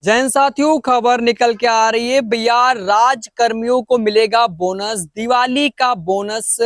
जैन साथियों, खबर निकल के आ रही है भैया, राज कर्मियों को मिलेगा बोनस। दिवाली का बोनस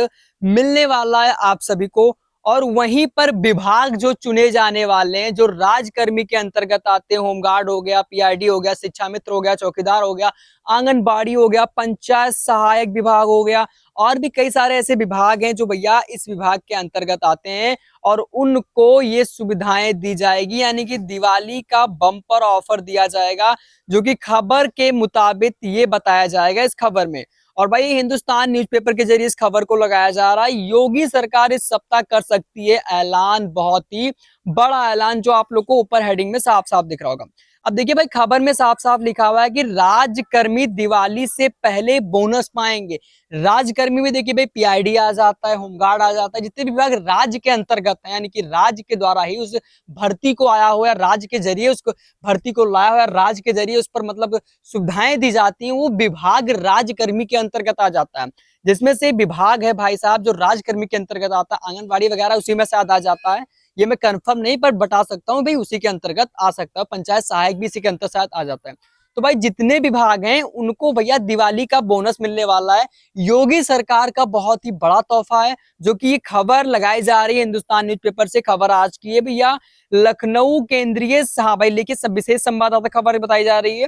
मिलने वाला है आप सभी को। और वहीं पर विभाग जो चुने जाने वाले हैं, जो राजकर्मी के अंतर्गत आते हैं, होमगार्ड हो गया, पीआरडी हो गया, शिक्षा मित्र हो गया, चौकीदार हो गया, आंगनबाड़ी हो गया, पंचायत सहायक विभाग हो गया, और भी कई सारे ऐसे विभाग हैं जो भैया इस विभाग के अंतर्गत आते हैं। और उनको ये सुविधाएं दी जाएगी, यानी कि दिवाली का बम्पर ऑफर दिया जाएगा, जो कि खबर के मुताबिक ये बताया जाएगा इस खबर में। और भाई, हिंदुस्तान न्यूज़पेपर के जरिए इस खबर को लगाया जा रहा है। योगी सरकार इस सप्ताह कर सकती है ऐलान, बहुत ही बड़ा ऐलान, जो आप लोग को ऊपर हेडिंग में साफ साफ दिख रहा होगा। अब देखिए भाई, खबर में साफ साफ लिखा हुआ है कि राजकर्मी दिवाली से पहले बोनस पाएंगे। राजकर्मी में देखिए भाई, पीआईडी आ जाता है, होमगार्ड आ जाता है, जितने भी विभाग राज्य के अंतर्गत है, यानी कि राज्य के द्वारा ही उस भर्ती को आया हुआ है, राज्य के जरिए उसको भर्ती को लाया हुआ है, राज्य के जरिए उस पर मतलब सुविधाएं दी जाती हैं, वो विभाग राजकर्मी के अंतर्गत आ जाता है। जिसमें से विभाग है भाई साहब जो राजकर्मी के अंतर्गत आता है, आंगनबाड़ी वगैरह उसी में शायद आ जाता है। ये मैं कंफर्म नहीं पर बता सकता हूँ भाई, उसी के अंतर्गत आ सकता है। पंचायत सहायक भी इसी के अंतर्गत शायद आ जाता है। तो भाई, जितने विभाग हैं उनको भैया दिवाली का बोनस मिलने वाला है। योगी सरकार का बहुत ही बड़ा तोहफा है, जो कि ये खबर लगाई जा रही है। हिंदुस्तान न्यूज़पेपर से खबर आज की है भैया। लखनऊ केंद्रीय, हाँ भाई लेकिन सब विशेष संवाददाता खबर बताई जा रही है।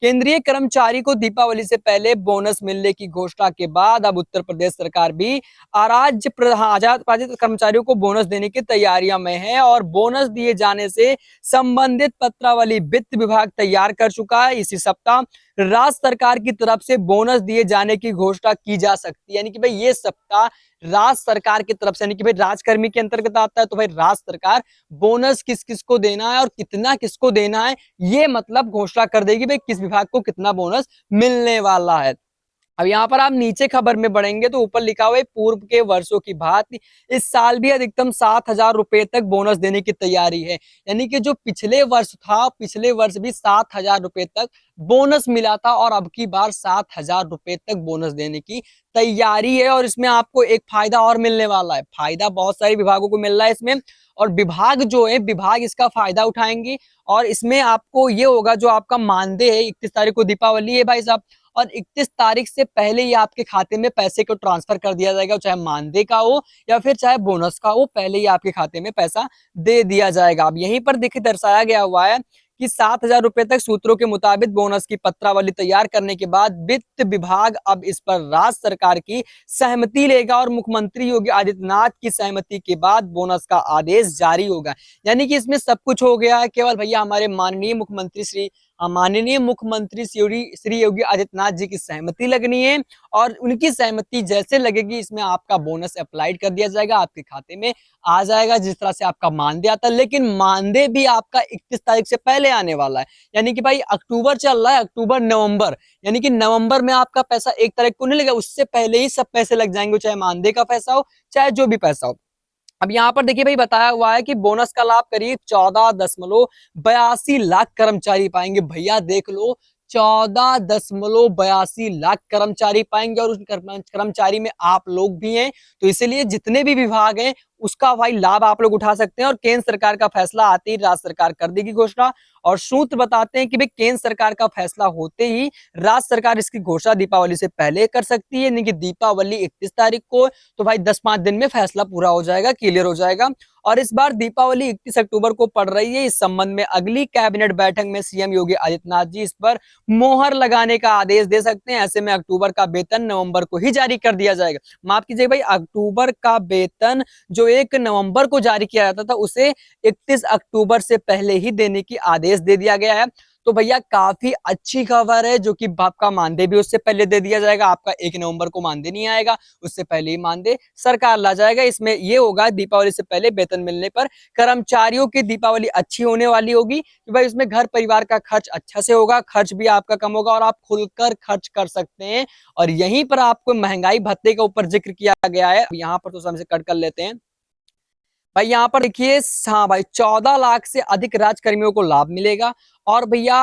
केंद्रीय कर्मचारी को दीपावली से पहले बोनस मिलने की घोषणा के बाद अब उत्तर प्रदेश सरकार भी आजाद कर्मचारियों को बोनस देने की तैयारियां में है। और बोनस दिए जाने से संबंधित पत्रावली वित्त विभाग तैयार कर चुका है। इसी सप्ताह राज्य सरकार की तरफ से बोनस दिए जाने की घोषणा की जा सकती है। यानी कि भाई, ये सप्ताह राज्य सरकार की तरफ से, यानी कि भाई राजकर्मी के अंतर्गत आता है, तो भाई राज्य सरकार बोनस किस किस को देना है और कितना किसको देना है, ये मतलब घोषणा कर देगी भाई किस विभाग को कितना बोनस मिलने वाला है। अब यहाँ पर आप नीचे खबर में बढ़ेंगे तो ऊपर लिखा हुआ है, पूर्व के वर्षों की भांति इस साल भी अधिकतम 7,000 रुपए तक बोनस देने की तैयारी है। यानी कि जो पिछले वर्ष था, पिछले वर्ष भी 7,000 रुपए तक बोनस मिला था, और अब की बार 7,000 रुपए तक बोनस देने की तैयारी है। और इसमें आपको एक फायदा और मिलने वाला है। फायदा बहुत सारे विभागों को मिल रहा है इसमें, और विभाग जो है, विभाग इसका फायदा उठाएंगे। और इसमें आपको ये होगा, जो आपका मानदेय है, 31 तारीख को दीपावली है भाई साहब, और 31 तारीख से पहले ही आपके खाते में पैसे को ट्रांसफर कर दिया जाएगा, चाहे मानदेय का हो या फिर चाहे बोनस का हो, पहले ही आपके खाते में पैसा दे दिया जाएगा। अब यहीं पर देखिए दर्शाया गया हुआ है कि 7,000 रुपए तक सूत्रों के मुताबिक बोनस की पत्रावली तैयार करने के बाद वित्त विभाग अब इस पर राज्य सरकार की सहमति लेगा, और मुख्यमंत्री योगी आदित्यनाथ की सहमति के बाद बोनस का आदेश जारी होगा। यानी कि इसमें सब कुछ हो गया है, केवल भैया हमारे माननीय मुख्यमंत्री श्री योगी आदित्यनाथ जी की सहमति लगनी है। और उनकी सहमति जैसे लगेगी, इसमें आपका बोनस अप्लाइड कर दिया जाएगा, आपके खाते में आ जाएगा, जिस तरह से आपका मानदेय आता है। लेकिन मानदेय भी आपका 31 तारीख से पहले आने वाला है। यानी कि भाई, अक्टूबर चल रहा है, अक्टूबर नवंबर, यानी कि नवंबर में आपका पैसा 1 तारीख को नहीं लगेगा, उससे पहले ही सब पैसे लग जाएंगे, चाहे मानदेय का पैसा हो, चाहे जो भी पैसा हो। अब यहाँ पर देखिए भाई, बताया हुआ है कि बोनस का लाभ करीब 14.82 लाख कर्मचारी पाएंगे। भैया देख लो, 14.82 लाख कर्मचारी पाएंगे, और उस कर्मचारी में आप लोग भी हैं। तो इसीलिए जितने भी विभाग हैं, उसका भाई लाभ आप लोग उठा सकते हैं। और केंद्र सरकार का फैसला आते ही राज्य सरकार कर देगी घोषणा। और सूत्र बताते हैं कि भाई, केंद्र सरकार का फैसला होते ही राज्य सरकार इसकी घोषणा दीपावली से पहले कर सकती है, यानी कि दीपावली 31 तारीख को। तो भाई 10-5 दिन में फैसला पूरा हो जाएगा, क्लियर हो जाएगा। और इस बार दीपावली 31 अक्टूबर को पड़ रही है। इस संबंध में अगली कैबिनेट बैठक में सीएम योगी आदित्यनाथ जी इस पर मोहर लगाने का आदेश दे सकते हैं। ऐसे में अक्टूबर का वेतन नवंबर को ही जारी कर दिया जाएगा। माफ कीजिए भाई, अक्टूबर का वेतन जो 1 नवंबर को जारी किया जाता था, उसे 31 अक्टूबर से पहले ही देने की आदेश दे दिया गया है। तो भैया काफी अच्छी खबर है, जो कि आपका मानदेय भी उससे पहले दे दिया जाएगा। आपका 1 नवंबर को मानदेय नहीं आएगा, उससे पहले ही मानदेय सरकार ला जाएगा। इसमें ये होगा, दीपावली से पहले वेतन मिलने पर कर्मचारियों की दीपावली अच्छी होने वाली होगी, कि भाई उसमें घर परिवार का खर्च अच्छा से होगा, खर्च भी आपका कम होगा, और आप खुलकर खर्च कर सकते हैं। और यहीं पर आपको महंगाई भत्ते के ऊपर जिक्र किया गया है, यहाँ पर तो समझ से कट कर लेते हैं भाई। यहाँ पर देखिए, हाँ भाई, 14 लाख से अधिक राजकर्मियों को लाभ मिलेगा। और भैया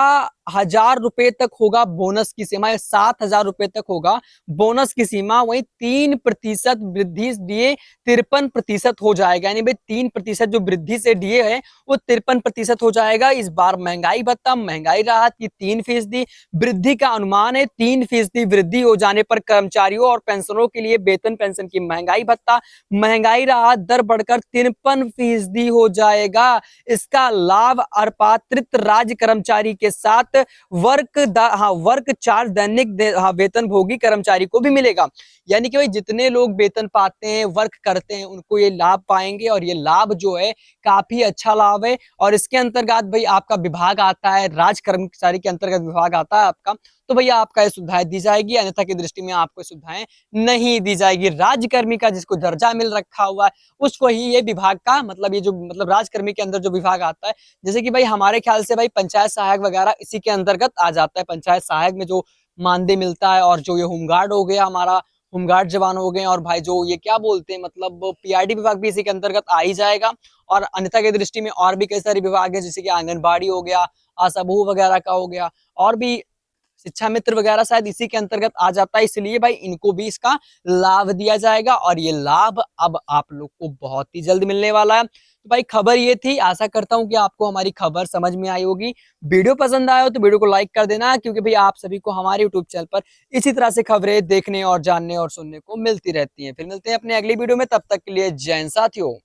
1,000 रुपए तक होगा बोनस की सीमा, 7,000 रुपए तक होगा बोनस की सीमा। वहीं 3% वृद्धि डीए 53% हो जाएगा, यानी भाई 3% जो वृद्धि से डीए है वो 53% हो जाएगा। इस बार महंगाई भत्ता, महंगाई राहत की 3% वृद्धि का अनुमान है। 3% वृद्धि हो जाने पर कर्मचारियों और पेंशनरों के लिए वेतन पेंशन की महंगाई भत्ता, महंगाई राहत दर बढ़कर 53% हो जाएगा। इसका लाभ अपात्रित राज्य कर्मचारी के साथ वर्क चार्ज दैनिक वेतन भोगी कर्मचारी को भी मिलेगा। यानी कि भाई जितने लोग वेतन पाते हैं, वर्क करते हैं, उनको ये लाभ पाएंगे, और ये लाभ जो है काफी अच्छा लाभ है। और इसके अंतर्गत भाई आपका विभाग आता है, राज्य कर्मचारी के अंतर्गत विभाग आता है आपका, तो भैया आपका ये सुविधाएं दी जाएगी, अन्यथा की दृष्टि में आपको सुविधाएं नहीं दी जाएगी। राज्यकर्मी का जिसको दर्जा मिल रखा हुआ है उसको ही ये विभाग का मतलब, ये जो मतलब राज्यकर्मी के अंदर जो विभाग आता है, जैसे कि भाई हमारे ख्याल से भाई पंचायत सहायक वगैरह इसी के अंतर्गत आ जाता है। पंचायत सहायक में जो मानदेय मिलता है, और जो ये होमगार्ड हो गया हमारा, होमगार्ड जवान हो गए, और भाई जो ये क्या बोलते हैं मतलब पीआरडी विभाग भी इसी के अंतर्गत आ ही जाएगा। और अन्यथा की दृष्टि में और भी कई सारे विभाग है, जैसे कि आंगनबाड़ी हो गया, आशा बहू वगैरह का हो गया, और भी शिक्षा मित्र वगैरह शायद इसी के अंतर्गत आ जाता है। इसलिए भाई इनको भी इसका लाभ दिया जाएगा, और ये लाभ अब आप लोग को बहुत ही जल्द मिलने वाला है। तो भाई खबर ये थी, आशा करता हूं कि आपको हमारी खबर समझ में आई होगी। वीडियो पसंद आया हो तो वीडियो को लाइक कर देना, क्योंकि भाई आप सभी को हमारे यूट्यूब चैनल पर इसी तरह से खबरें देखने और जानने और सुनने को मिलती रहती हैं। फिर मिलते हैं अपने अगली वीडियो में, तब तक के लिए जय हिंद साथियों।